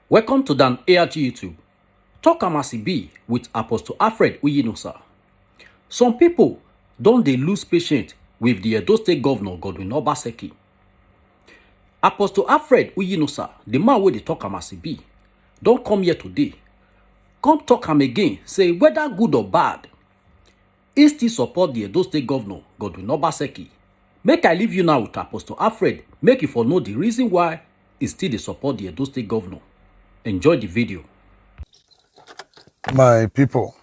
Welcome to Dan ARG YouTube. Talk am as e be with Apostle Alfred Uyinosa. Some people don dey lose patience with the Edo State Governor Godwin Obaseki. Apostle Alfred Uyinosa, the man wey dey talk am as e be, don come here today. Come talk am again, say whether good or bad, he still support the Edo State Governor Godwin Obaseki. Make I leave you now with Apostle Alfred, make you for know the reason why he still dey support the Edo State Governor. Enjoy the video. My people,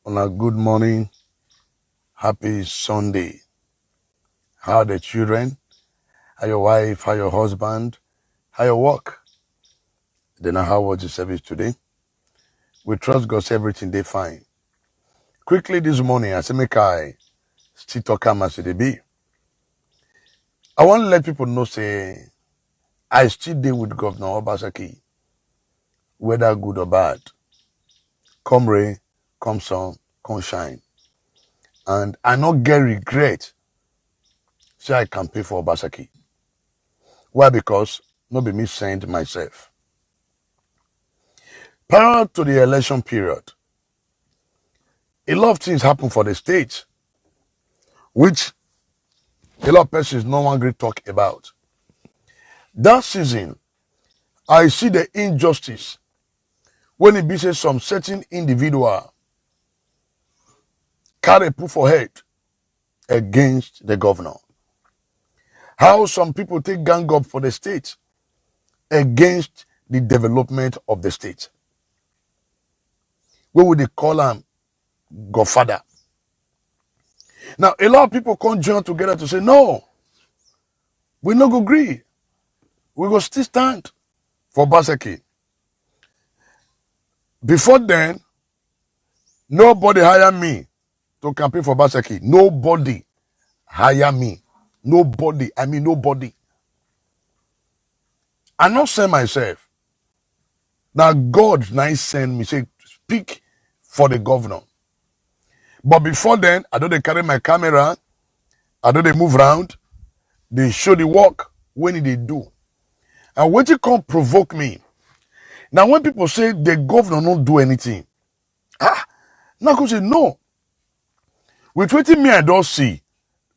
on a good morning, happy Sunday. How are the children? How your wife? How your husband? How your work? Then how was the service today? We trust God, say everything they fine. Quickly this morning, I say make I still talk as it be. I want to let people know, say I still deal with Governor Obaseki, whether good or bad. Come rain, come sun, come shine. And I not get regret, say I can pay for Obaseki. Why? Because not be me send myself. Prior to the election period, a lot of things happen for the state, which a lot of persons no one great talk about. That season, I see the injustice when it be say some certain individual carry put for head against the governor. How some people take gang up for the state against the development of the state. What would they call him? Godfather. Now, a lot of people come join together to say, no, we no go agree. We go still stand for Obaseki. Before then, nobody hire me to campaign for Obaseki. Nobody hire me. Nobody. I mean nobody. I not send myself. Now God nice send me, say, speak for the governor. But before then, I don't they carry my camera, I don't they move around, they show the work when they do. And when you come provoke me. Now when people say the governor don't do anything, now I go say no. With what me I don't see,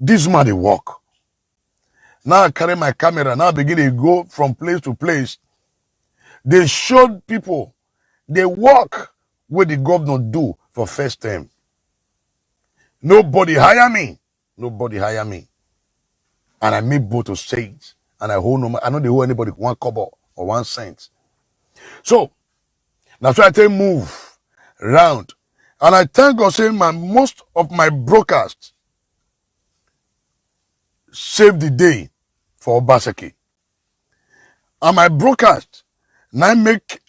this man they work. Now I carry my camera, now I begin to go from place to place. They showed people the work what the governor do for first time. Nobody hire me. Nobody hire me. And I make both to say it. And I hold no, I know they owe anybody 1 kobo or 1 cent. So that's why I tell move round. And I thank God saying most of my broadcasts save the day for Obaseki. And my broadcast now make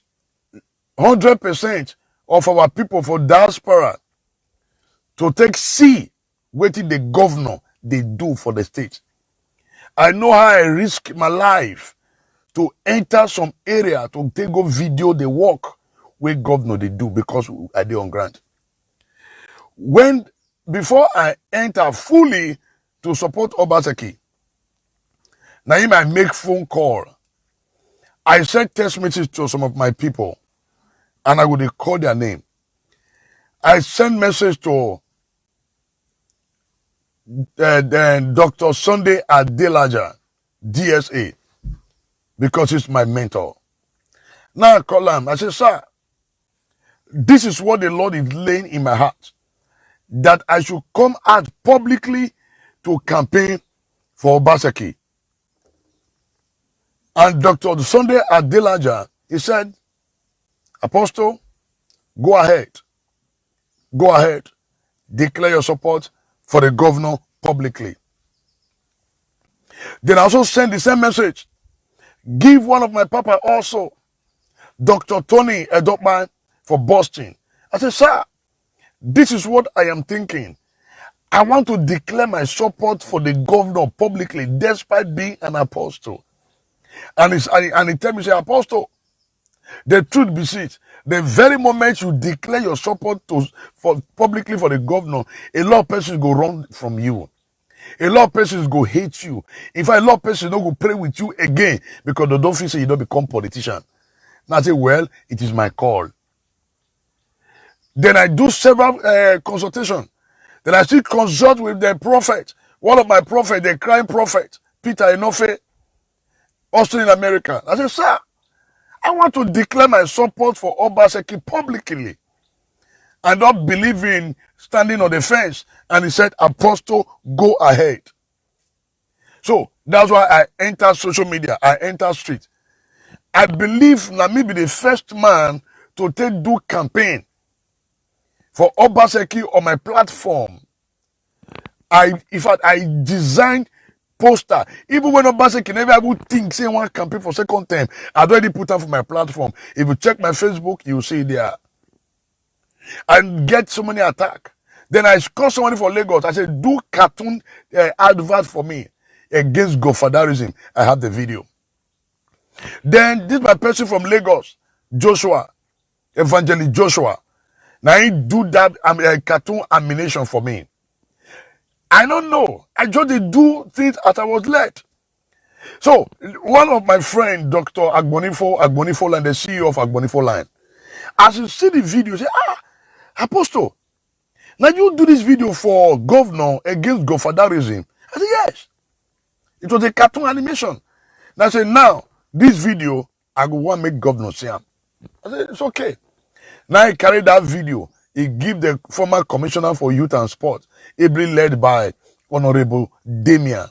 100% of our people for diaspora to take see what the governor they do for the state. I know how I risk my life to enter some area to take go video the work where governor they do because I did on grant. Before I enter fully to support Obaseki, now I make phone call. I send text message to some of my people and I would call their name. I send message to Dr. Sunday Adelaja, DSA, because he's my mentor. Now I call him. I say, sir, this is what the Lord is laying in my heart, that I should come out publicly to campaign for Obaseki. And Dr. Sunday Adelaja, he said, Apostle, go ahead, declare your support for the governor publicly. Then I also send the same message. Give one of my papa also, Dr. Tony Edokman for Boston. I said, sir, this is what I am thinking. I want to declare my support for the governor publicly, despite being an apostle. And he tell me, say, Apostle, the truth be said, the very moment you declare your support publicly for the governor, a lot of persons go run from you. A lot of persons go hate you. In fact, a lot of persons don't go pray with you again because they don't feel say you don't become politician. And I say, well, it is my call. Then I do several consultations. Then I still consult with the prophet. One of my prophets, the crime prophet, Peter Enofe, also in America. I said, sir, I want to declare my support for Obaseki publicly. I don't believe in standing on the fence. And he said, Apostle, go ahead. So that's why I enter social media. I enter street. I believe na me be the first man to do campaign for Obaseki on my platform. In fact, I designed poster. Even when Obaseki never would think say one campaign for second term, I'd already put up for my platform. If you check my Facebook, you'll see it there. And get so many attack. Then I call somebody for Lagos. I said, do cartoon advert for me against godfatherism. I have the video. Then this my person from Lagos, Joshua, Evangelist Joshua. Now he do that cartoon animation for me. I don't know. I just do things as I was led. So one of my friend, Dr. Agbonifo Line, the CEO of Agbonifo Line, as you see the video, say, Apostle, now you do this video for governor against godfatherism. I said, yes. It was a cartoon animation. And I said, now, this video, I go want to make governor see him. I said, it's okay. Now he carried that video. He give the former commissioner for youth and sport, ably led by Honorable Damian.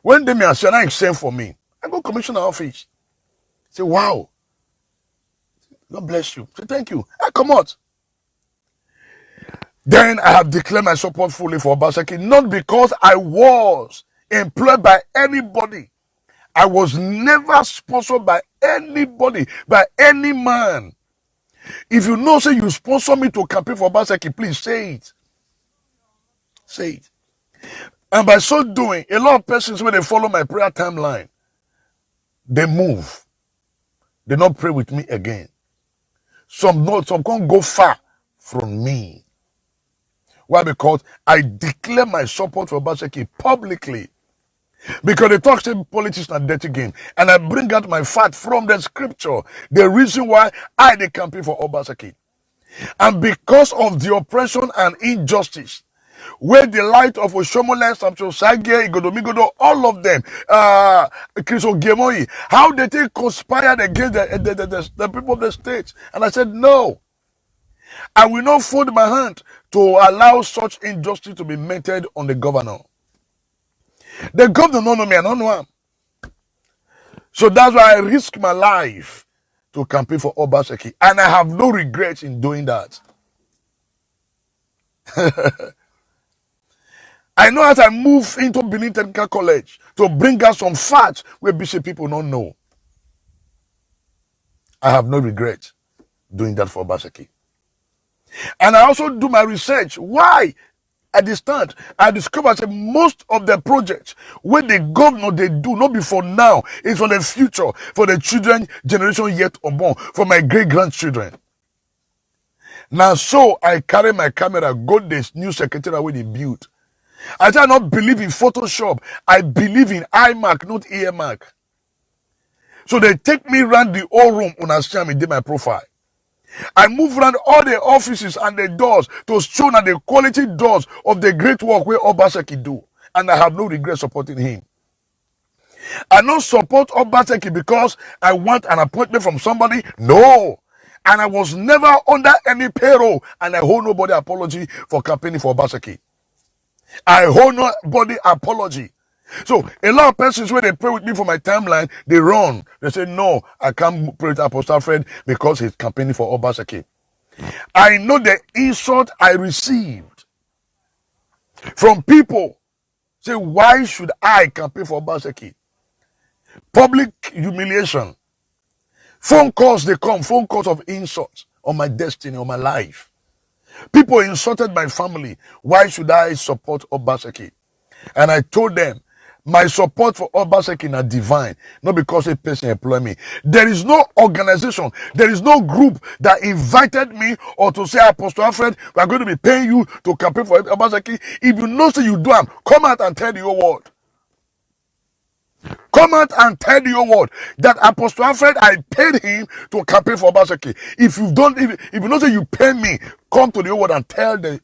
When Damian said, I sent for me, I go commissioner office. Say, wow. God bless you. Say, thank you. I come out. Then I have declared my support fully for Obaseki, not because I was employed by anybody. I was never sponsored by anybody, by any man. If you know, say you sponsor me to campaign for Obaseki, please say it. Say it. And by so doing, a lot of persons, when they follow my prayer timeline, they move. They not pray with me again. Some can't go far from me. Why? Because I declare my support for Obaseki publicly. Because they talk say politics is a dirty game. And I bring out my fact from the scripture. The reason why I did campaign for Obaseki. And because of the oppression and injustice, where the light of Oshomole, Samson Sage, Igodomigodo, all of them, Chriso Gemoi, how they conspired against the people of the state. And I said, no. I will not fold my hand to allow such injustice to be meted on the governor. The governor don't know me, I don't know him. So that's why I risk my life to campaign for Obaseki. And I have no regrets in doing that. I know as I move into Benin Technical College to bring out some facts where bishop people don't know. I have no regret doing that for Obaseki. And I also do my research. Why? At the start, I discovered that most of the projects where the governor they do, not before now, it's for the future, for the children, generation yet unborn, for my great-grandchildren. Now, so I carry my camera, go this new secretariat where they built. I do not believe in Photoshop. I believe in iMac, not earmark. So they take me around the whole room when I see me did my profile. I move around all the offices and the doors to show that the quality doors of the great work where Obaseki do. And I have no regret supporting him. I don't support Obaseki because I want an appointment from somebody. No. And I was never under any payroll. And I hold nobody apology for campaigning for Obaseki. I hold nobody apology. So a lot of persons when they pray with me for my timeline, they run. They say, no, I can't pray with Apostle Fred because he's campaigning for Obaseki. I know the insult I received from people. Say, why should I campaign for Obaseki? Public humiliation. Phone calls, they come. Phone calls of insults on my destiny, on my life. People insulted my family. Why should I support Obaseki? And I told them, my support for Obaseki is divine, not because a person employed me. There is no organization, there is no group that invited me or to say, Apostle Alfred, we are going to be paying you to campaign for Obaseki. If you know so you do them, come out and tell the whole world. Come out and tell the whole world that Apostle Alfred, I paid him to campaign for Obaseki. If you don't, if you don't say you pay me, come to the whole world and tell the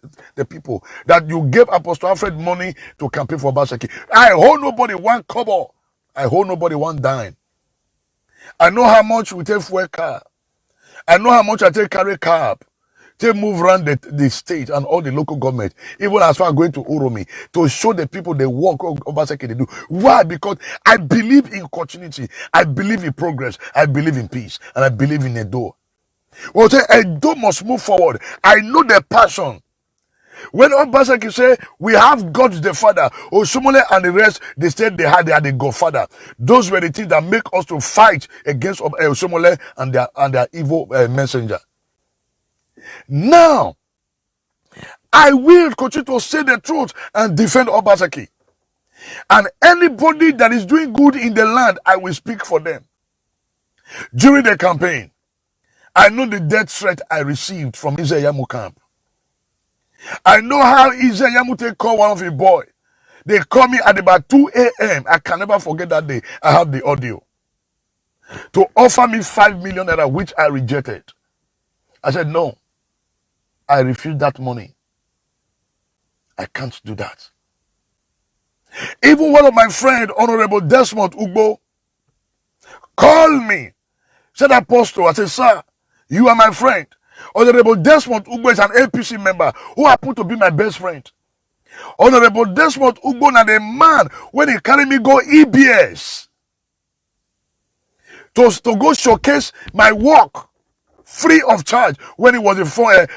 people that you gave Apostle Alfred money to campaign for Obaseki. I hold nobody one kobo. I hold nobody one dime. I know how much we take for a car. I know how much I take carry cab. They move around the state and all the local government, even as far as going to Uromi, to show the people the work of Obaseki they do. Why? Because I believe in continuity. I believe in progress. I believe in peace. And I believe in Edo. Well, Edo must move forward. I know the passion. When Obaseki say, we have God the Father, Osumole and the rest, they said they had the Godfather. Those were the things that make us to fight against Osumole and their evil messenger. Now, I will continue to say the truth and defend Obaseki. And anybody that is doing good in the land, I will speak for them. During the campaign, I know the death threat I received from Izeyamu camp. I know how Izeyamu take call one of his boy. They call me at about 2 a.m. I can never forget that day. I have the audio. To offer me 5 million naira, which I rejected. I said, no. I refuse that money. I can't do that. Even one of my friends, Honorable Desmond Ugbo, called me. Said, Apostle, I said, sir, you are my friend. Honorable Desmond Ugbo is an APC member who happened to be my best friend. Honorable Desmond Ugbo na the man when he carry me go EBS to go showcase my work free of charge when he was a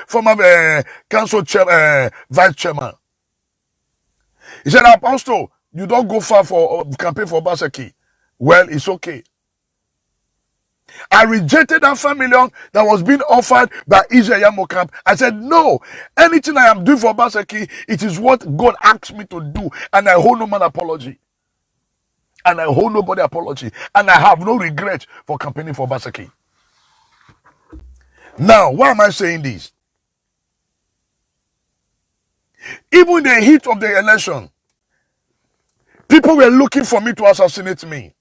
former council vice chairman. He said, Apostle, you don't go far for campaign for Obaseki. Well, it's okay. I rejected that 5 million that was being offered by Izeyamu camp. I said, no, anything I am doing for Obaseki, it is what God asked me to do. And I hold no man apology. And I hold nobody apology. And I have no regret for campaigning for Obaseki. Now, why am I saying this? Even in the heat of the election, people were looking for me to assassinate me.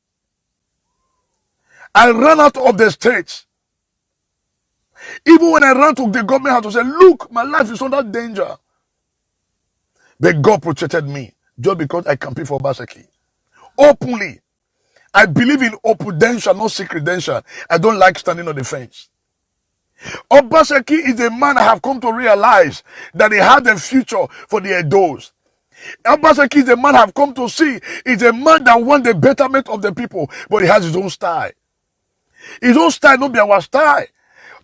I ran out of the state. Even when I ran to the government house to say, look, my life is under danger. But God protected me just because I campaigned for Obaseki. Openly. I believe in opudential, not secretential. I don't like standing on the fence. Obaseki is a man I have come to realize that he had a future for the Edos. Obaseki is a man I have come to see. He's a man that wants the betterment of the people, but he has his own style. His own style not be our style.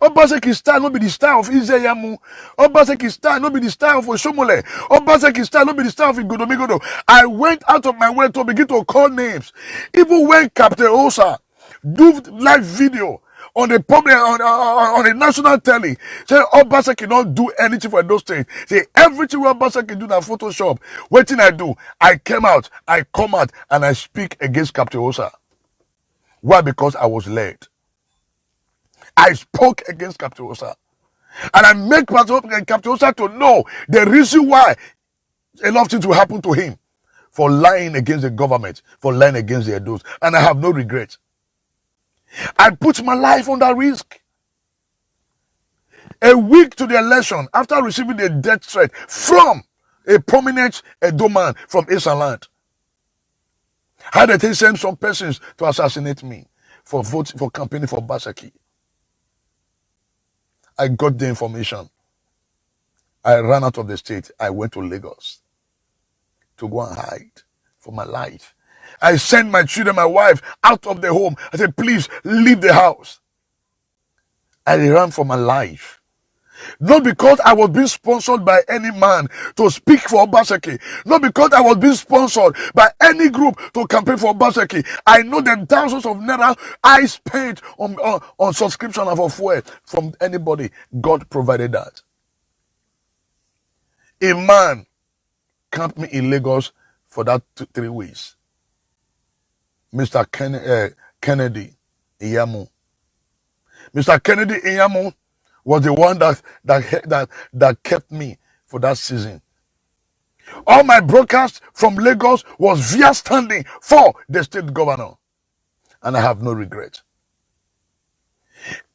Obaseki's style not be the style of Izeyamu. Obaseki's style not be the style of Oshomole. Obaseki's style not be the style of Igodomigodo. I went out of my way to begin to call names. Even when Captain Osa do live video on the public on the national telly, say Obaseki don't do anything for those things. Say everything what Obaseki do na Photoshop. What thing I do? I came out, I come out, and I speak against Captain Osa. Why? Because I was led. I spoke against Captain Osa. And I make Captain Osa to know the reason why a lot of things will happen to him for lying against the government, for lying against the Edos. And I have no regret. I put my life under risk. A week to the election, after receiving the death threat from a prominent Edo man from Eastern land, had they sent some persons to assassinate me for voting for campaigning for Obaseki. I got the information. I ran out of the state. I went to Lagos to go and hide for my life. I sent my children, my wife, out of the home. I said, please leave the house. I ran for my life. Not because I was being sponsored by any man to speak for Obaseki. Not because I was being sponsored by any group to campaign for Obaseki. I know the thousands of naira I spent on subscription of fuel from anybody. God provided that. A man camped me in Lagos for that 3 weeks. Mr. Kennedy Iyamu. Mr. Kennedy Iyamu was the one that kept me for that season. All my broadcast from Lagos was via standing for the state governor. And I have no regret.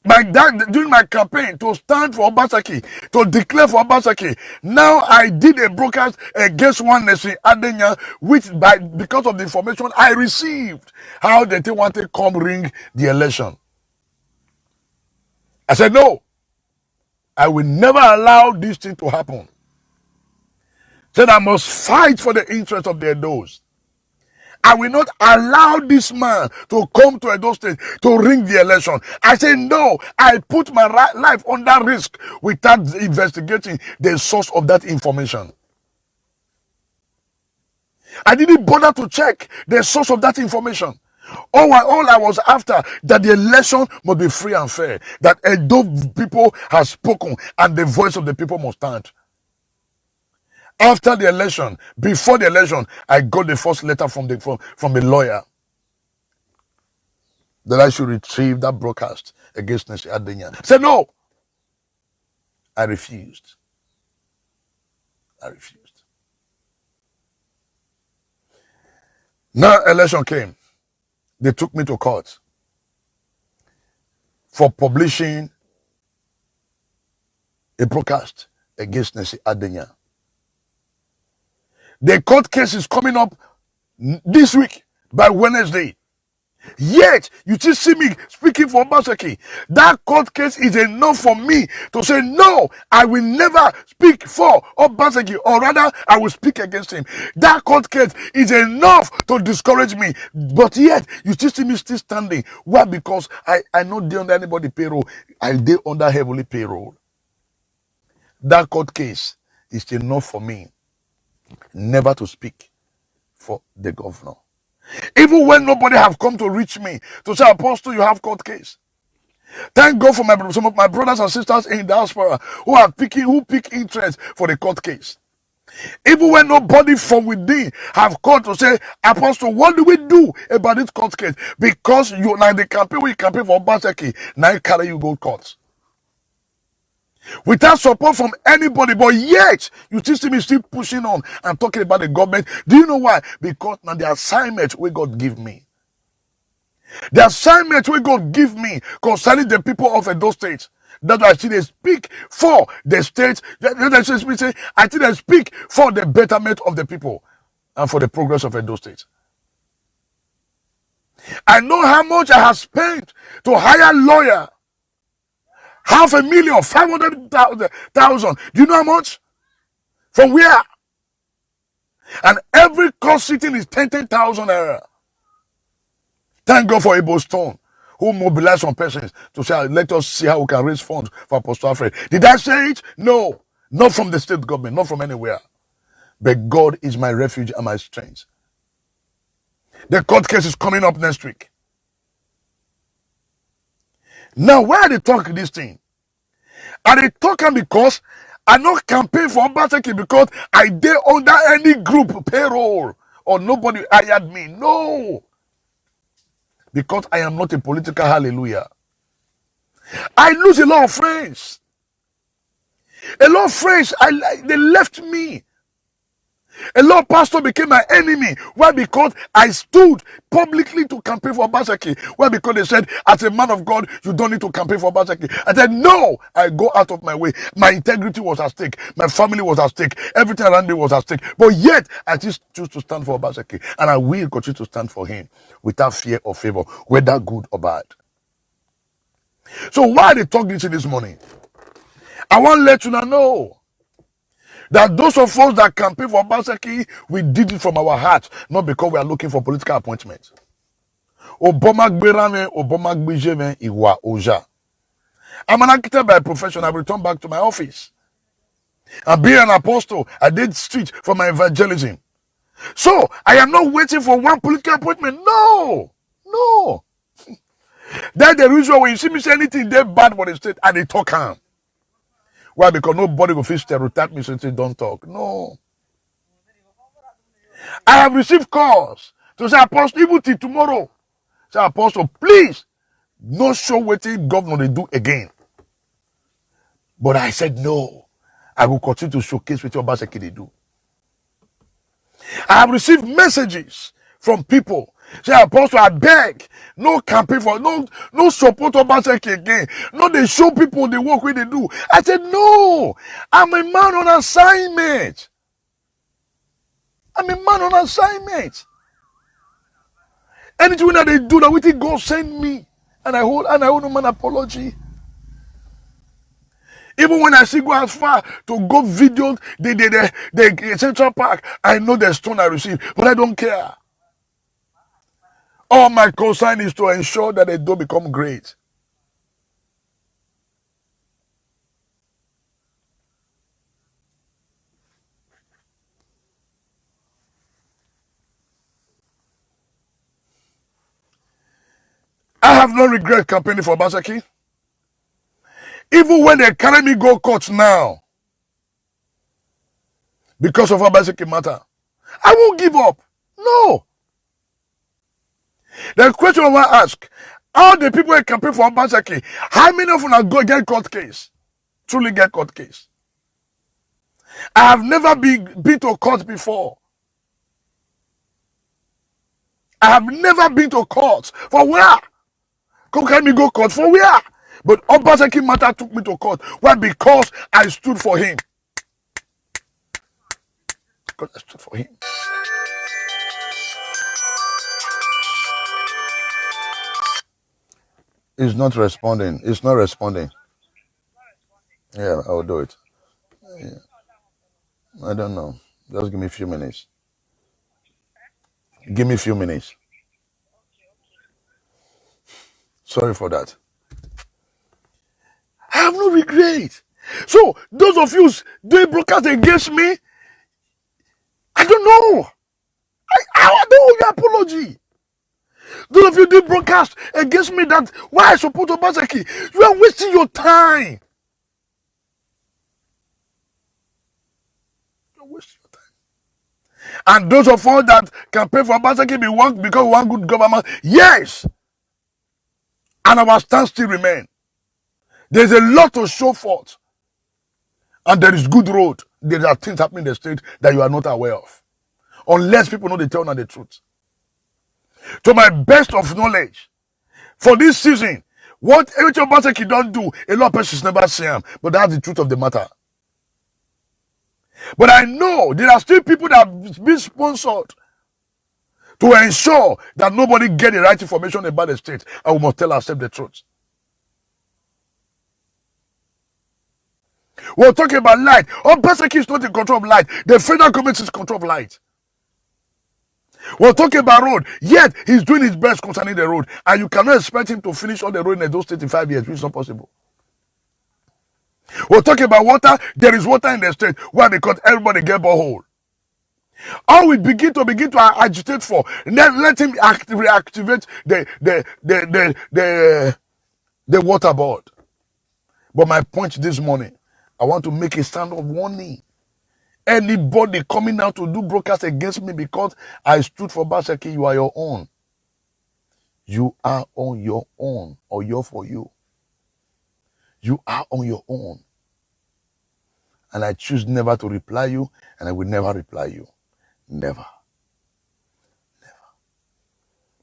My dad, during my campaign, to stand for Obaseki, to declare for Obaseki. Now I did a broadcast against one nation, Adenya, which because of the information I received, how they want to come ring the election. I said, no, I will never allow this thing to happen. Said I must fight for the interest of the Edos. I will not allow this man to come to Edo State to ring the election. I say no. I put my life under risk without investigating the source of that information. I didn't bother to check the source of that information. All I was after, that the election must be free and fair. That Edo people have spoken and the voice of the people must stand. After the election, before the election, I got the first letter from a lawyer that I should retrieve that broadcast against Nancy Adenya. I said no. I refused. Now election came. They took me to court for publishing a broadcast against Nancy Adenya. The court case is coming up this week by Wednesday. Yet, you still see me speaking for Obaseki. That court case is enough for me to say, no, I will never speak for Obaseki, or rather, I will speak against him. That court case is enough to discourage me. But yet, you still see me still standing. Why? Because I not dey under anybody payroll. I dey under heavily payroll. That court case is enough for me never to speak for the governor. Even when nobody have come to reach me to say, Apostle, you have court case. Thank God for some of my brothers and sisters in diaspora who pick interest for the court case. Even when nobody from within have called to say, Apostle, what do we do about this court case? Because you now the campaign we campaign for Obaseki, now you carry you go court. Without support from anybody, but yet you still see me still pushing on and talking about the government. Do you know why? Because now the assignment we God give me. The assignment we God give me concerning the people of Edo State. That's why I see they speak for the state. I think they speak for the betterment of the people and for the progress of Edo State. I know how much I have spent to hire a lawyer. 500,000, 500,000. Do you know how much? From where? And every cost sitting is 10,000 naira. Thank God for Ebo Stone, who mobilized some persons to say, let us see how we can raise funds for Apostle Alfred. Did I say it? No. Not from the state government, not from anywhere. But God is my refuge and my strength. The court case is coming up next week. Now, why are they talking this thing? Are they talking because I not campaign for Obaseki because I did under any group payroll or nobody hired me? No. Because I am not a political hallelujah. I lose a lot of friends. A lot of friends, they left me. A lot of pastors became my enemy. Why? Because I stood publicly to campaign for Obaseki. Why? Because they said, as a man of God, you don't need to campaign for Obaseki. I said, no, I go out of my way. My integrity was at stake. My family was at stake. Everything around me was at stake. But yet, I just choose to stand for Obaseki. And I will continue to stand for him without fear or favor, whether good or bad. So why are they talking this morning? I want to let you know that those of us that campaign for Obaseki, we did it from our heart, not because we are looking for political appointments. Obama gberame, Obama gbejeme, iwa oja. I'm an architect by profession. I returned back to my office. And being an apostle, I did street for my evangelism. So I am not waiting for one political appointment. No. That's the reason when you see me say anything they bad for the state, and they talk calm. Why? Because nobody will feel stereotype me since they don't talk. No. I have received calls to say, Apostle, even till tomorrow. Say, Apostle, please, no show what the governor they do again. But I said, no. I will continue to showcase what Obaseki they do. I have received messages from people. Say, Apostle, I beg, no campaign for, no support Obaseki again. No, they show people the work where they do. I said, no, I'm a man on assignment. I'm a man on assignment. Anything that they do, that we think God send me, and I hold no man apology. Even when I see go as far to go video the Central Park, I know the stone I receive, but I don't care. All my concern is to ensure that they don't become great. I have no regret campaigning for Obaseki. Even when they carry me go court now, because of Obaseki matter, I won't give up. No. The question I want to ask, all the people who campaign for Obaseki, how many of them go get court case? Truly get court case. I have never been to court before. I have never been to court. For where? Come carry me go court for where? But Obaseki matter took me to court. Why? Because I stood for him. Because I stood for him. It's not responding. It's not responding. Yeah, I'll do it. Yeah. I don't know. Just give me a few minutes. Give me a few minutes. Sorry for that. I have no regret. So, those of you doing broadcast against me, I don't know. I don't owe your apology. Those of you doing broadcast against me that why I support Obaseki, you are wasting your time. You are wasting your time. And those of us that campaign for Obaseki because we want good government, yes. And our stand still remain. There's a lot to show forth. And there is good road. There are things happening in the state that you are not aware of. Unless people know the tell and the truth. To my best of knowledge, for this season, what everything Obaseki don't do, a lot of persons never see him. But that's the truth of the matter. But I know there are still people that have been sponsored to ensure that nobody get the right information about the state. And we must tell ourselves the truth. We're talking about light. Obaseki is not in control of light. The federal government is in control of light. We're talking about road, yet he's doing his best concerning the road. And you cannot expect him to finish all the road in those 35 years, which is not possible. We're talking about water. There is water in the state. Why? Because everybody get borehole. All we begin to agitate for, let him reactivate the water board. But my point this morning, I want to make a stand of warning. Anybody coming out to do broadcast against me because I stood for Obaseki, you are your own. You are on your own, or you're for you. You are on your own. And I choose never to reply you, and I will never reply you. Never. Never.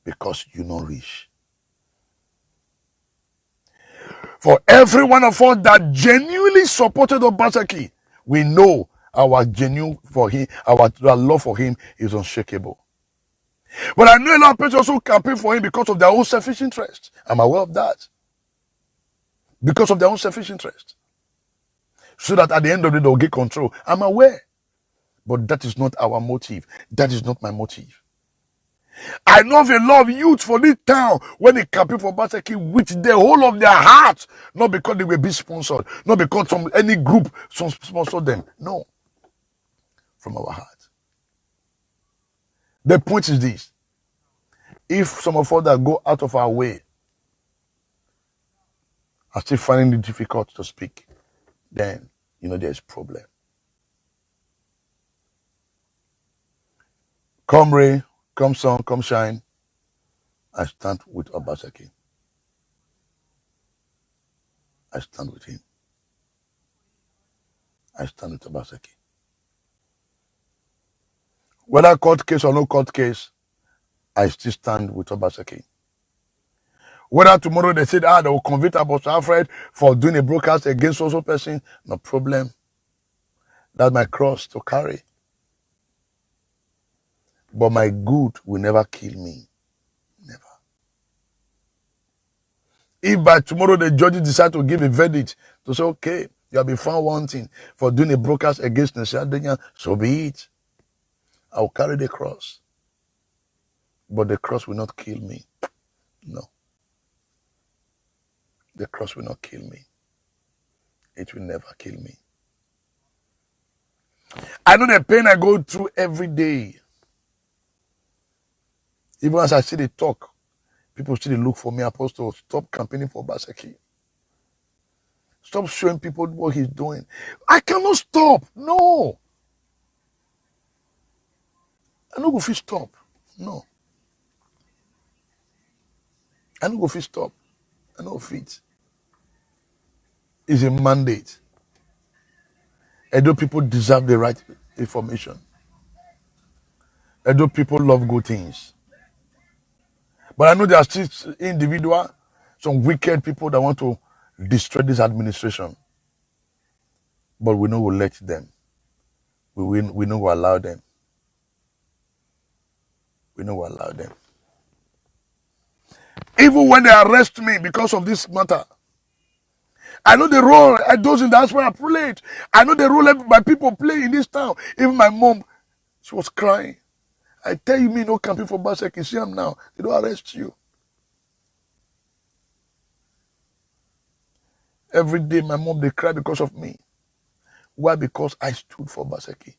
Because you not rich. For every one of us that genuinely supported Obaseki, we know our genuine for him, our love for him is unshakable. But I know a lot of people also campaign for him because of their own selfish interest. I'm aware of that. Because of their own selfish interest. So that at the end of the day, they'll get control. I'm aware. But that is not our motive. That is not my motive. I know of a lot of youth for this town when they campaign for Obaseki with the whole of their heart. Not because they were being sponsored. Not because any group sponsored them. No. From our heart. The point is this. If some of us that go out of our way are still finding it difficult to speak, then, there's problem. Come rain, come sun, come shine, I stand with Obaseki. I stand with him. I stand with Obaseki. Whether court case or no court case, I still stand with Obaseki. Whether tomorrow they said, they will convict Apostle Alfred for doing a broadcast against social person, no problem. That's my cross to carry. But my good will never kill me. Never. If by tomorrow the judges decide to give a verdict to say, okay, you have been found wanting for doing a broadcast against Nasiadenya, so be it. I will carry the cross. But the cross will not kill me. No. The cross will not kill me. It will never kill me. I know the pain I go through every day. Even as I see the talk, people still look for me. Apostle, stop campaigning for Obaseki. Stop showing people what he's doing. I cannot stop. No. I no go fit stop. No. I no go fit stop. I no fit. It's a mandate. Edo people deserve the right information. Edo people love good things. But I know there are still individual, some wicked people that want to destroy this administration. But we know we'll let them. We know we'll allow them. We know we'll allow them. Even when they arrest me because of this matter, I know the role those in the diaspora played. I know the role my people play in this town. Even my mom, she was crying. I tell you, me no campaign for Obaseki. See them now. They don't arrest you. Every day, my mom, they cry because of me. Why? Because I stood for Obaseki.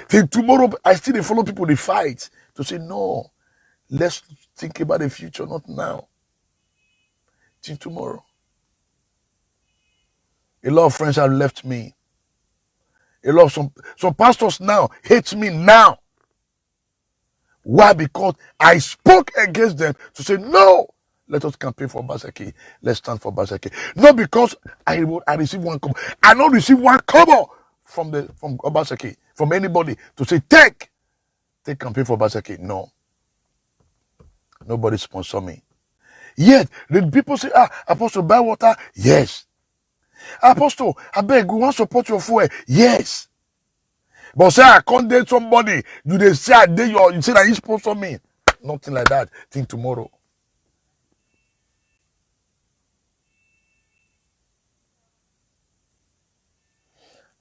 Till tomorrow, I still dey follow people, they fight to say, no, let's think about the future, not now. Till tomorrow. A lot of friends have left me. A lot of some pastors now hate me now. Why? Because I spoke against them to say, no, let us campaign for Obaseki. Let's stand for Obaseki. Not because I receive one kobo. I don't receive one kobo from Obaseki, from anybody to say, take campaign for Obaseki. No. Nobody sponsor me. Yet, the people say, Apostle, buy water? Yes. Apostle, I beg, we want to support your fuel? Yes. But say I can't date somebody, they say I date you say that you sponsor me. Nothing like that. Think tomorrow.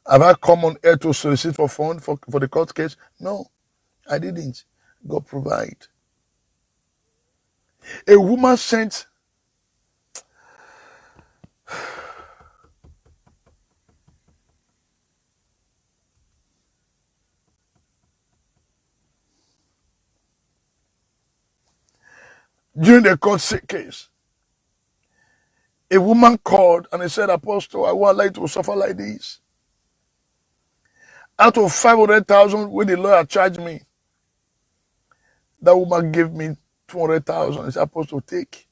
Have I come on air to solicit for fund for the court case? No, I didn't. God provide. A woman sent during the court case. A woman called and he said, Apostle, I want like to suffer like this. Out of 500,000 when the lawyer charged me, that woman gave me 200,000. He said, Apostle, take.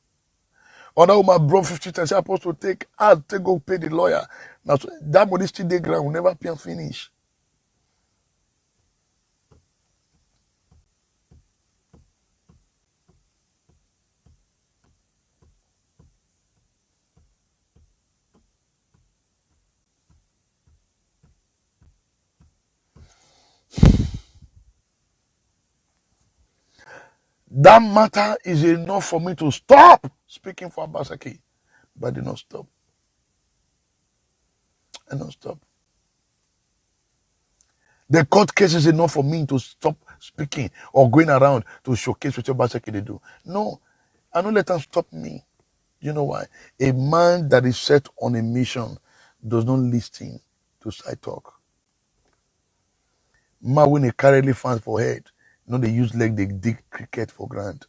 Another woman brought 50,000. He said, Apostle, take. I'll take go pay the lawyer. Now so that money still dey ground, will never pay and finish. That matter is enough for me to stop speaking for Obaseki. But I did not stop. I did not stop. The court case is enough for me to stop speaking or going around to showcase what Obaseki they do. No, I don't let them stop me. You know why? A man that is set on a mission does not listen to side talk. Man when they carry elephant for head, they use leg, they dig cricket for ground.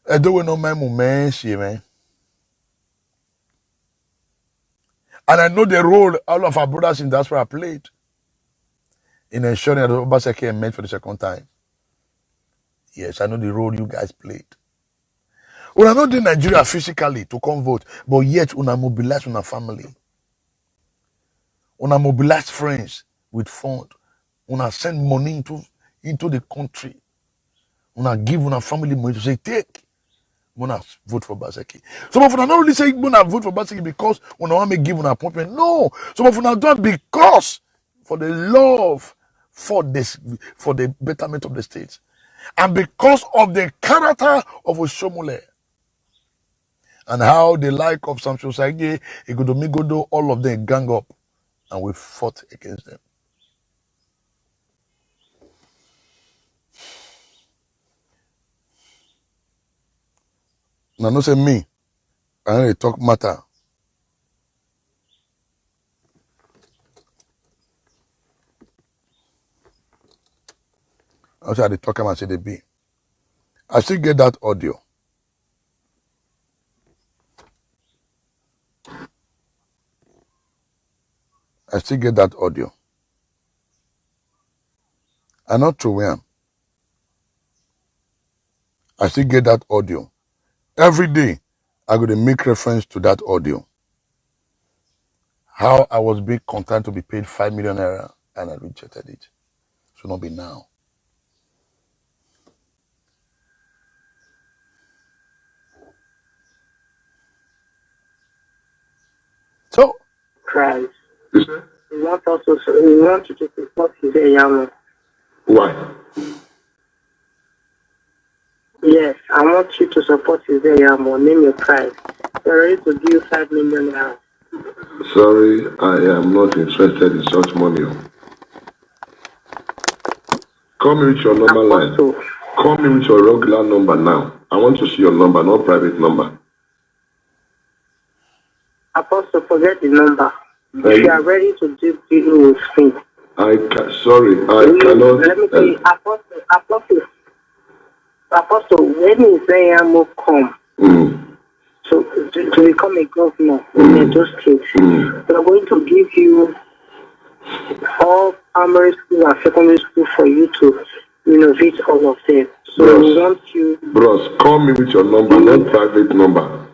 I don't know my moment, man. And I know the role all of our brothers in diaspora played in ensuring that Obaseki emerged for the second time. Yes, I know the role you guys played. We are not in Nigeria physically to come vote, but yet una mobilize una family. Una mobilize friends with fund. Una send money into the country. Una give una family money to say, take. Una vote for Obaseki. Some of una not really say una vote for Obaseki because una want me give una appointment. No. Some of una do it because for the love for the betterment of the state. And because of the character of Oshomole. And how the like of Samson Sage, Igodomigodo, all of them gang up. And we fought against them. Now, no say me. I need to talk matter. I say I dey talk am and say they be. I still get that audio. I still get that audio. I not throw am. I still get that audio. Every day, I go to make reference to that audio. How I was being content to be paid 5 million naira and I rejected it. Should not be now. So, Christ. We want you to support his Yamo. Why? Yes, I want you to support his Yamo. Name your price. We're ready to give you 5 million naira. Sorry, I am not interested in such money. Call me with your number line. Call me with your regular number now. I want to see your number, not private number. Apostle, forget the number. If you are ready to do deal with me. I cannot. Let me tell you, Apostle, when is Yamo come? So to become a governor in those states, we are going to give you all primary school and secondary school for you to renovate all of them. So we want you. Bros, call me with your number, not private number.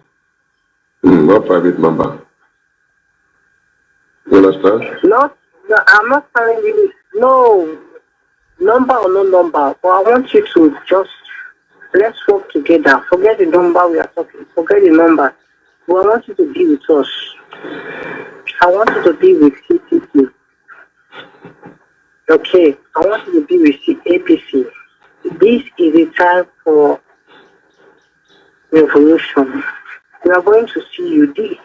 Not private number. You understand? No, I'm not telling you. No, number or no number. But I want you to just let's work together. Forget the number we are talking. Forget the number. But I want you to be with us. I want you to be with CTC. Okay, I want you to be with APC. This is a time for revolution. We are going to see you. He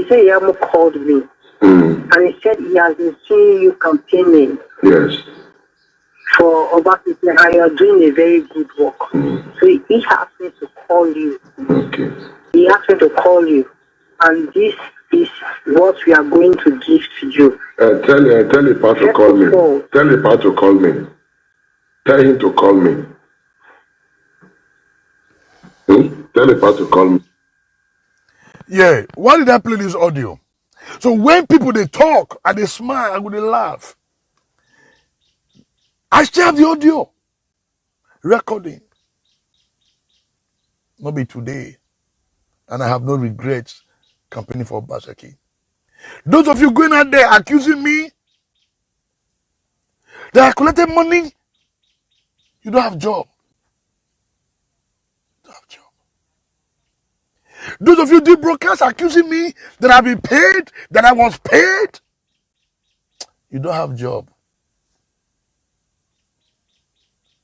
said Yamo called me, and he said he has been seeing you campaigning. Yes. For Obaseki, and you are doing a very good work. So he asked me to call you. Okay. He asked me to call you, and this is what we are going to give to you. Tell the part to call me. Tell the part to call me. Tell him to call me. Tell the part to call me. yeah, why did I play this audio? So when people they talk and they smile and they laugh, I still have the audio recording. Not be today, and I have no regrets campaigning for Obaseki. Those of you going out there accusing me that I collected money, you don't have job. You don't have job. Those of you did broadcast accusing me that I've been paid, that I was paid, you don't have job.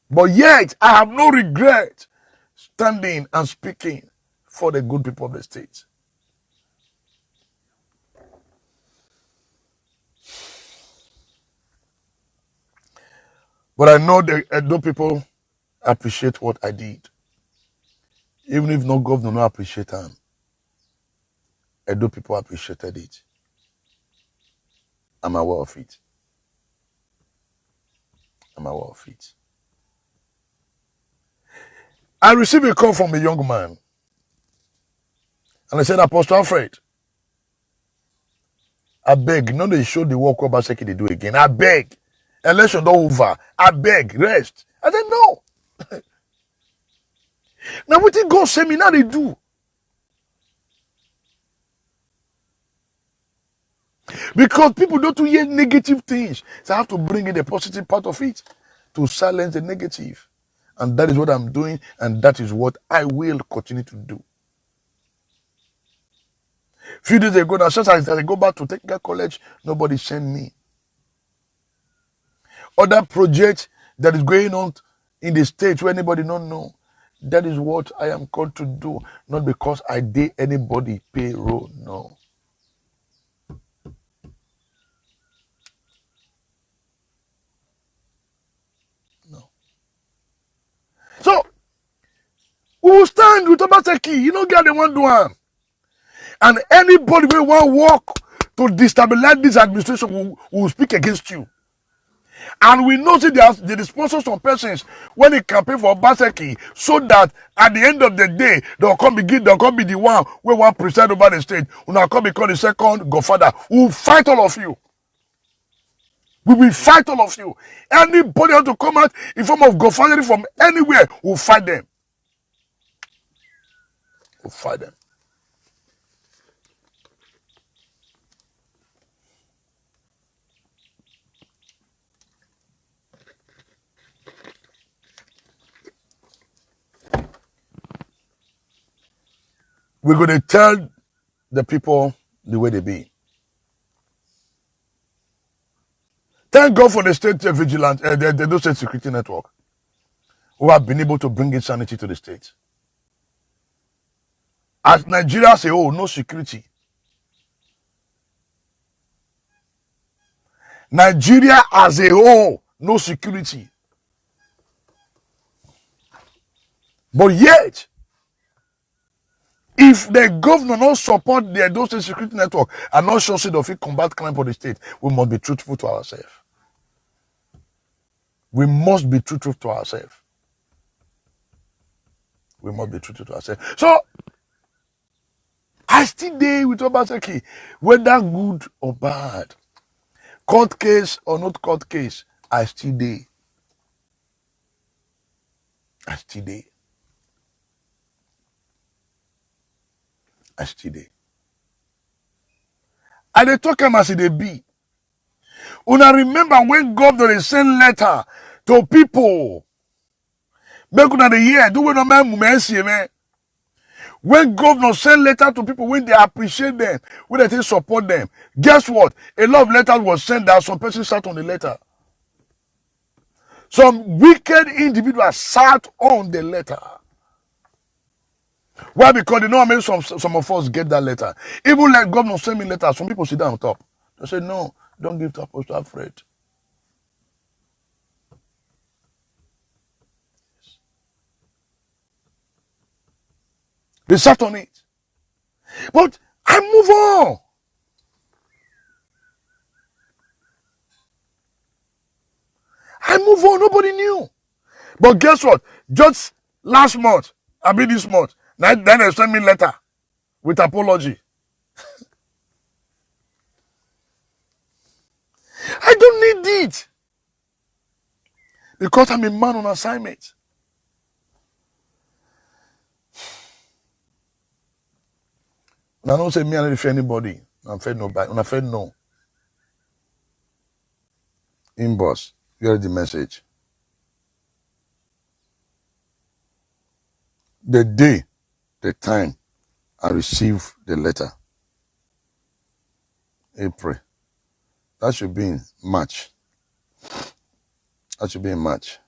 But yet, I have no regret standing and speaking for the good people of the state. But I know the Edo people appreciate what I did. Even if no governor no appreciate them, Edo people appreciated it. I'm aware of it. I'm aware of it. I received a call from a young man. And I said, Apostle Alfred, I beg, no, they show the work Obaseki they do again. I beg. Election don't over. I beg, rest. I said, no. Now what did God say me? Now they do. Because people don't hear negative things. So I have to bring in the positive part of it to silence the negative. And that is what I'm doing, and that is what I will continue to do. Few days ago, now since I go back to technical college, nobody sent me. Other projects that is going on in the States where anybody don't know. That is what I am called to do. Not because I did anybody payroll. No. No. So we will stand with Obaseki. You know, get the one doing. And anybody will want to work to destabilize this administration will speak against you. And we know that they sponsor some persons when they campaign for Obaseki, so that at the end of the day, they'll come be the one who will preside over the state. Who now come become the second godfather. We will fight all of you. We will fight all of you. Anybody want to come out in form of godfather from anywhere, we'll fight them. We'll fight them. We're going to tell the people the way they be. Thank God for the state vigilance, the state security network, who have been able to bring in sanity to the state. As Nigeria say, oh, no security. Nigeria as a whole, no security. But yet, if the governor not support the Edo State Security Network and not sure of it combat crime for the state, we must be truthful to ourselves. We must be truthful to ourselves. We must be truthful to ourselves. So, I still there with Obaseki, whether good or bad, court case or not court case, I still there. I still there. I still there. And they talk as they be. Una remember when governor send letter to people. Make una the year, do we no man man. When governors send letter to people, when they appreciate them, when they support them, guess what? A lot of letters was sent out. Some person sat on the letter. Some wicked individuals sat on the letter. Why? Because they know how many some of us get that letter. Even like governors send me letters, some people sit down on top. They say, no, don't give to Apostle Alfred. They sat on it. But I move on. I move on. Nobody knew. But guess what? Just last month, I mean this month, then they sent me a letter with apology. I don't need it. Because I'm a man on assignment. And I don't say me I don't fear anybody. I'm afraid nobody. I'm afraid no. Inbox. You heard the message. The day, the time I received the letter. April. That should be in March. That should be in March.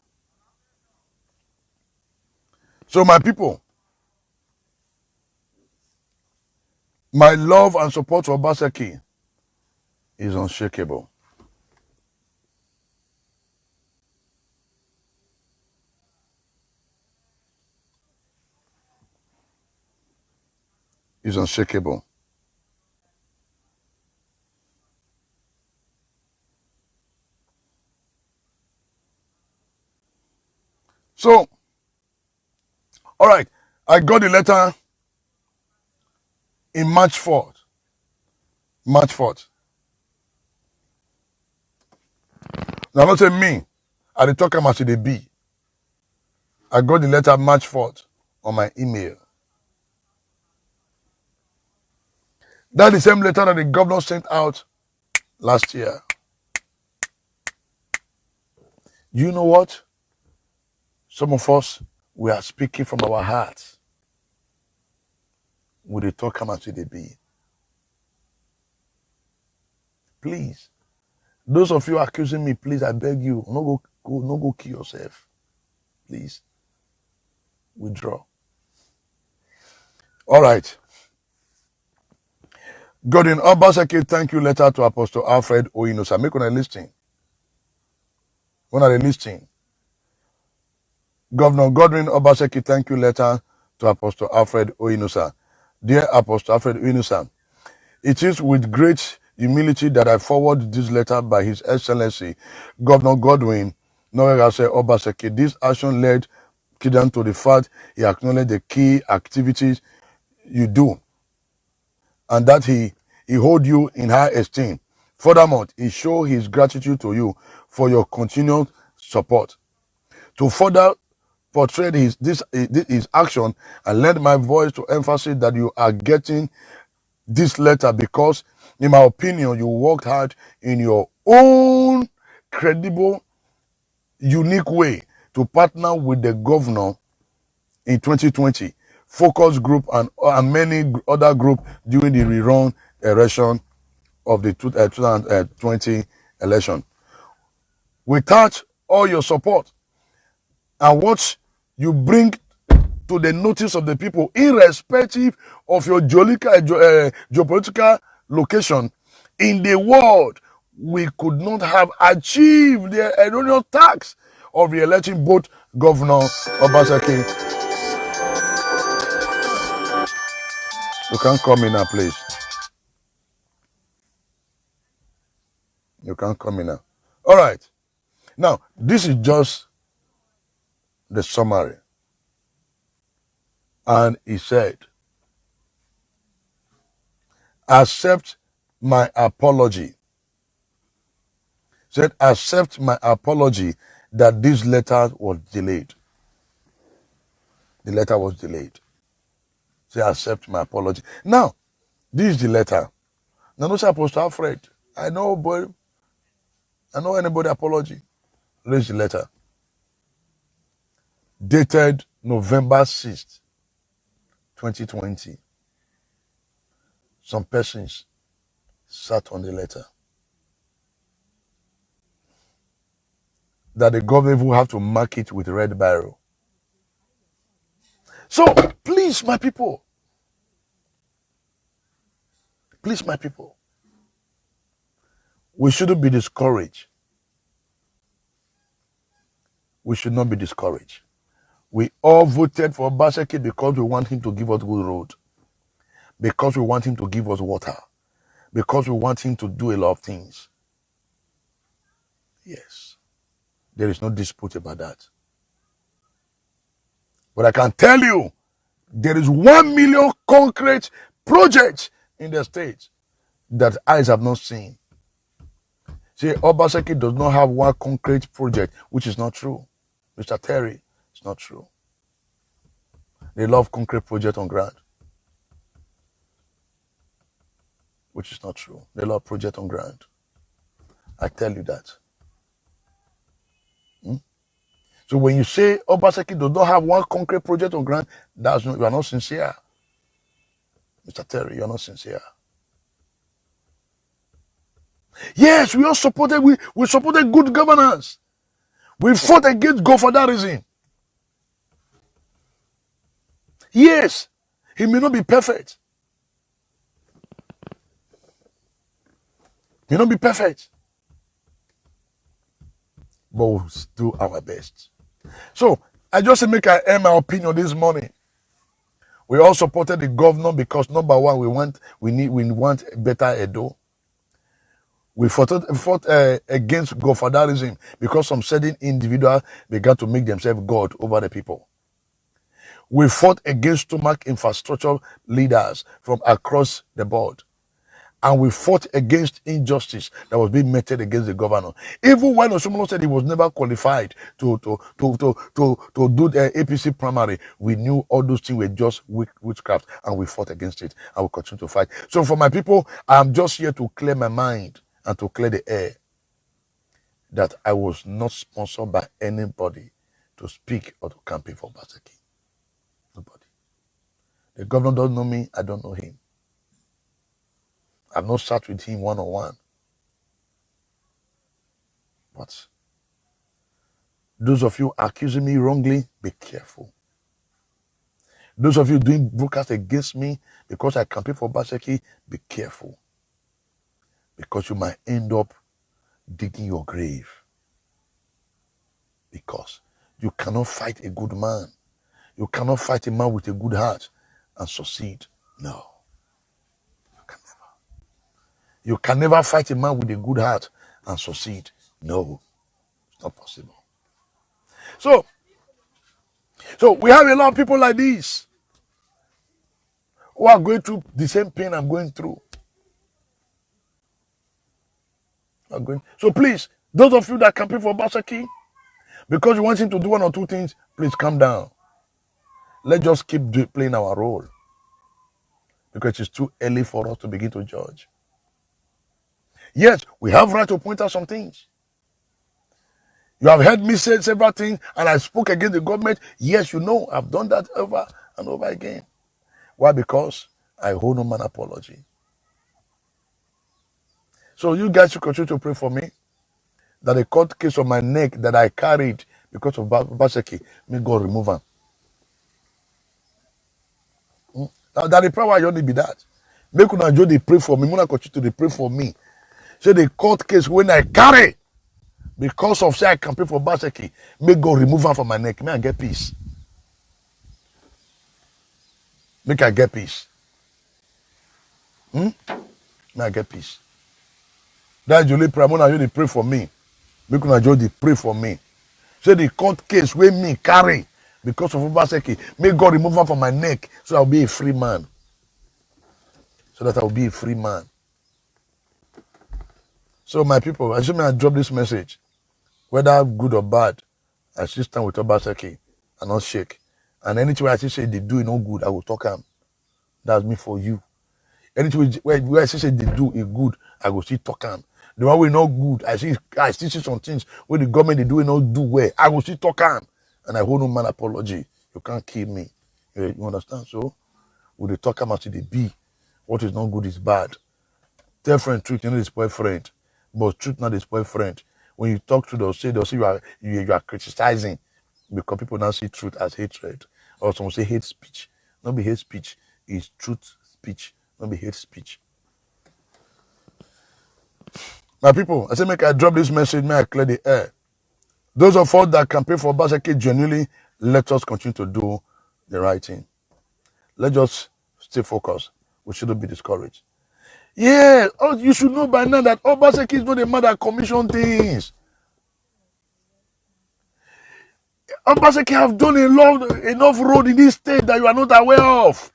So my people, my love and support for Obaseki is unshakable. Is unshakable. So, all right, I got the letter in March 4th. March 4th. Now, not say me. I dey talk am as they be. I got the letter March 4th on my email. That's the same letter that the governor sent out last year. You know what? Some of us, we are speaking from our hearts. With the talk come and see the be. Please. Those of you accusing me, please, I beg you, no go kill yourself. Please. Withdraw. All right. Godwin Obaseki, thank you letter to Apostle Alfred Oyinosa. Make on a listing. One of the listing. Governor Godwin Obaseki, thank you letter to Apostle Alfred Oyinosa. Dear Apostle Alfred Oyinosa, it is with great humility that I forward this letter by His Excellency, Governor Godwin Obaseki. This action led Kidan to the fact he acknowledged the key activities you do and that he hold you in high esteem. Furthermore, he showed his gratitude to you for your continued support. To further portray his action and lend my voice to emphasize that you are getting this letter because, in my opinion, you worked hard in your own credible, unique way to partner with the governor in 2020, focus group and many other groups during the rerun election of the 2020 election. Without all your support and what you bring to the notice of the people, irrespective of your geopolitical location in the world, we could not have achieved the erroneous task of re-electing both Governor Obaseki. You can't come in now, please. You can't come in now. All right. Now, this is just the summary. And he said, accept my apology. Said, accept my apology that this letter was delayed. The letter was delayed. Say, accept my apology. Now, this is the letter. Now, no, Apostle Alfred. I know anybody apology. Read the letter. Dated November 6th, 2020. Some persons sat on the letter. That the government will have to mark it with red barrel. So, please, my people. Please, my people. We shouldn't be discouraged. We should not be discouraged. We all voted for Obaseki because we want him to give us good road. Because we want him to give us water. Because we want him to do a lot of things. Yes. There is no dispute about that. But I can tell you, there is 1 million concrete projects in the state that eyes have not seen. See, Obaseki does not have one concrete project, which is not true. Mr. Terry, it's not true. They love concrete project on ground, which is not true. They love project on ground. I tell you that. So when you say Obaseki does not have one concrete project on ground, you are not sincere. Mr. Terry, you are not sincere. Yes, we all supported, we supported good governance. We fought against godfatherism. Yes, he may not be perfect. He may not be perfect. But we'll do our best. So, I just make my opinion this morning. We all supported the governor because number one, we want better Edo. We fought against godfatherism because some certain individuals began to make themselves God over the people. We fought against stomach infrastructure leaders from across the board. And we fought against injustice that was being meted against the governor. Even when Osumolo said he was never qualified to do the APC primary, we knew all those things were just witchcraft, and we fought against it, and we continue to fight. So for my people, I'm just here to clear my mind and to clear the air that I was not sponsored by anybody to speak or to campaign for Obaseki. Nobody. The governor doesn't know me, I don't know him. I've not sat with him one-on-one. But those of you accusing me wrongly, be careful. Those of you doing broadcast against me because I campaign for Obaseki, be careful. Because you might end up digging your grave. Because you cannot fight a good man. You cannot fight a man with a good heart and succeed. No. You can never. You can never fight a man with a good heart and succeed. No. It's not possible. So we have a lot of people like this who are going through the same pain I'm going through. So please, those of you that campaign for Obaseki, because you want him to do one or two things, please calm down. Let's just keep playing our role. Because it's too early for us to begin to judge. Yes, we have right to point out some things. You have heard me say several things, and I spoke against the government. Yes, you know, I've done that over and over again. Why? Because I hold no man apology. So you guys should continue to pray for me that the court case on my neck that I carried because of Obaseki, may God remove them. That the power you only be that. Make una jo dey pray for me. Muna continue to pray for me. So the court case when I carry because of say I campaign for Obaseki, may God remove her from my neck. May I get peace. Make I get peace. May I get peace. That's the only prayer. Muna jo dey pray for me. Make una jo dey pray for me. So the court case when me carry because of Obaseki, may God remove her from my neck so I'll be a free man. So that I'll be a free man. So my people, assume I drop this message, whether good or bad, I still stand with Obaseki and not shake. And anything I still say they do no good, I will talk them. That's me for you. Anything where I still say they do it good, I will still talk them. The one we not good, I still see some things where the government they do it not do well, I will still talk them. And I hold no man apology. You can't kill me. You understand? So with the talk about the be, what is not good is bad. Tell friend truth, you know, this boyfriend. But truth not this boyfriend. When you talk to they'll say you are criticizing because people now see truth as hatred. Or some say hate speech. Not be hate speech, it's truth speech, not be hate speech. My people, I say make I drop this message, may I clear the air. Those of us that campaign for Obaseki genuinely, let us continue to do the right thing. Let's just stay focused. We shouldn't be discouraged. Yeah, you should know by now that Obaseki is not a man that commission things. Obaseki have done enough road in this state that you are not aware of.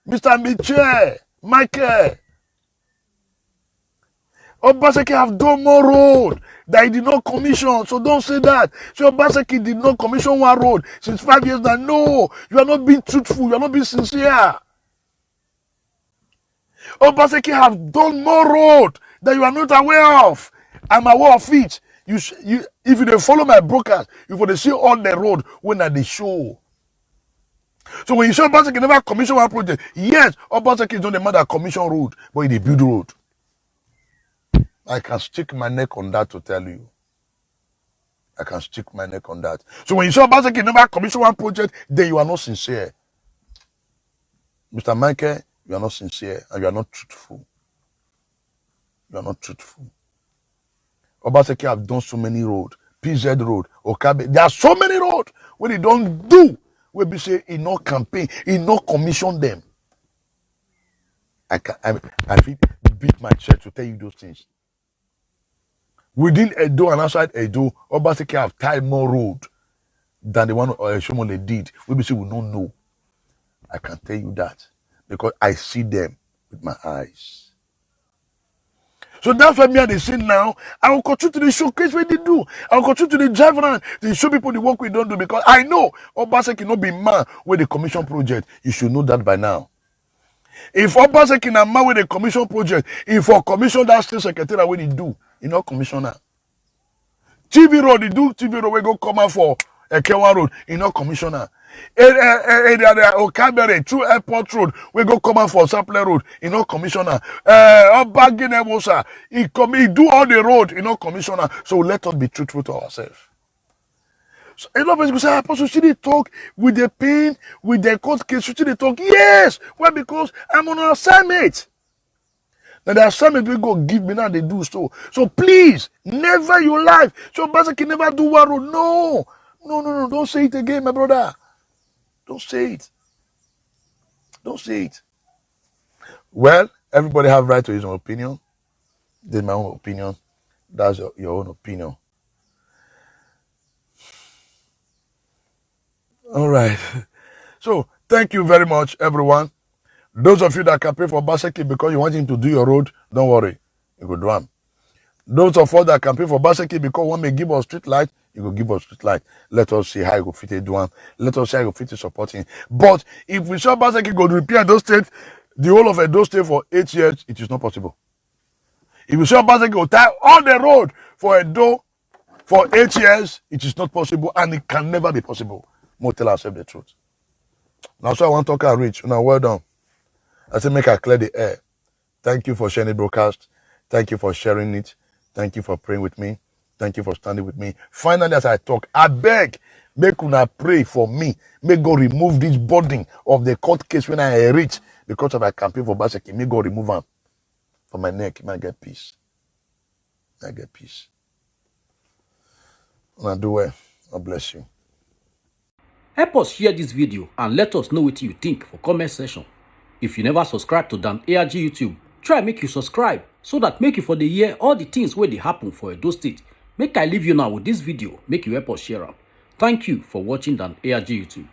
Mr. Michel, Michael. Obaseki have done more road that he did not commission. So don't say that. So Obaseki did not commission one road since 5 years now. No, you are not being truthful. You are not being sincere. Obaseki have done more road that you are not aware of. I'm aware of it. If you don't follow my broadcast, you will see on the road when at the show. So when you say Obaseki never commission one project, yes, Obaseki is not the man that commission road, but he build road. I can stick my neck on that to tell you. I can stick my neck on that. So when you say Obaseki never commission one project, then you are not sincere. Mr. Michael, you are not sincere and you are not truthful. You are not truthful. Obaseki have done so many roads. PZ road, Okabe. There are so many roads where they don't do. Where we say he not campaign, he not commission them. I beat my chest to tell you those things. Within Edo and outside Edo, Obaseki have tied more road than the one Shomole did. We say we don't know. I can tell you that because I see them with my eyes. So that's why me and they say now, I will continue to the showcase what they do. I will continue to the drive around to show people the work we don't do, because I know Obaseki not be man with the commission project. You should know that by now. If Obaseki na man with the commission project, if for commission that state secretary what he do, you know commissioner. TV road, he do TV road, we go come out for Ekewa road, you know commissioner. Okabere, through airport road, we go come out for Sapler road, you know commissioner. Obagin he do all the road, you know commissioner. So let us be truthful to ourselves. So a lot of people say, Apostle, should they talk with the pain, with the court case? Should they talk? Yes. Why? Because I'm on an assignment. Now the assignment we go give me now, they do so. So please, never your life. So Obaseki never do one road. No. No. Don't say it again, my brother. Don't say it. Don't say it. Well, everybody have right to his own opinion. This is my own opinion. That's your own opinion. All right. So thank you very much, everyone. Those of you that can pray for Obaseki because you want him to do your road, don't worry. You go do him. Those of us that can pray for Obaseki because one may give us street light, you go give us street light. Let us see how you go fit it do him. Let us see how you go fit it support him. But if we saw Obaseki go to repair those states, the whole of those states for 8 years, it is not possible. If we saw Obaseki go tie all the road for Edo for 8 years, it is not possible, and it can never be possible. More tell ourselves the truth. Now, so I want to talk and reach. Now, well done. I say make I clear the air. Thank you for sharing the broadcast. Thank you for sharing it. Thank you for praying with me. Thank you for standing with me. Finally, as I talk, I beg, make una pray for me. May God remove this burden of the court case when I reach because of I campaign for Obaseki. May God remove them from my neck. May I get peace. May I get peace. Una do well. God bless you. Help us share this video and let us know what you think for comment section. If you never subscribe to Dan ARG YouTube, try make you subscribe so that make you for the year all the things where they happen for Edo State. Make I leave you now with this video, make you help us share them. Thank you for watching Dan ARG YouTube.